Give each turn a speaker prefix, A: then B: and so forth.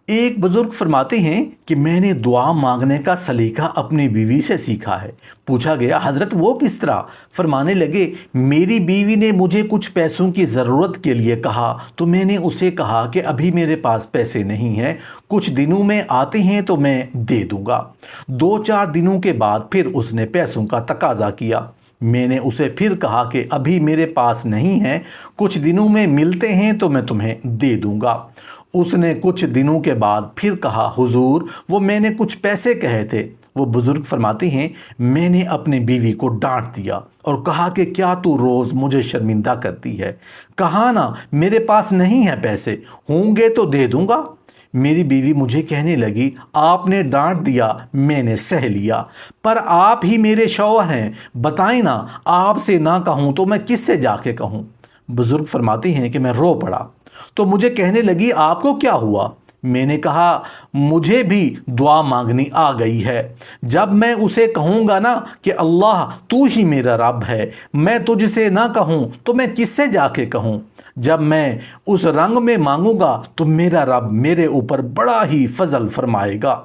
A: ایک بزرگ فرماتے ہیں کہ میں نے دعا مانگنے کا سلیقہ اپنی بیوی سے سیکھا ہے۔ پوچھا گیا حضرت وہ کس طرح؟ فرمانے لگے میری بیوی نے مجھے کچھ پیسوں کی ضرورت کے لیے کہا تو میں نے اسے کہا کہ ابھی میرے پاس پیسے نہیں ہیں، کچھ دنوں میں آتے ہیں تو میں دے دوں گا۔ 2-4 دنوں کے بعد پھر اس نے پیسوں کا تقاضا کیا۔ میں نے اسے پھر کہا کہ ابھی میرے پاس نہیں ہیں، کچھ دنوں میں ملتے ہیں تو میں تمہیں دے دوں گا۔ اس نے کچھ دنوں کے بعد پھر کہا حضور وہ میں نے کچھ پیسے کہے تھے۔ وہ بزرگ فرماتے ہیں میں نے اپنی بیوی کو ڈانٹ دیا اور کہا کہ کیا تو روز مجھے شرمندہ کرتی ہے؟ کہا نا میرے پاس نہیں ہے پیسے، ہوں گے تو دے دوں گا۔ میری بیوی مجھے کہنے لگی آپ نے ڈانٹ دیا، میں نے سہ لیا، پر آپ ہی میرے شوہر ہیں، بتائیں نا آپ سے نہ کہوں تو میں کس سے جا کے کہوں؟ بزرگ فرماتے ہیں کہ میں رو پڑا تو مجھے کہنے لگی آپ کو کیا ہوا؟ میں نے کہا مجھے بھی دعا مانگنی آ گئی ہے، جب میں اسے کہوں گا نا کہ اللہ تو ہی میرا رب ہے، میں تجھ سے نہ کہوں تو میں کس سے جا کے کہوں؟ جب میں اس رنگ میں مانگوں گا تو میرا رب میرے اوپر بڑا ہی فضل فرمائے گا۔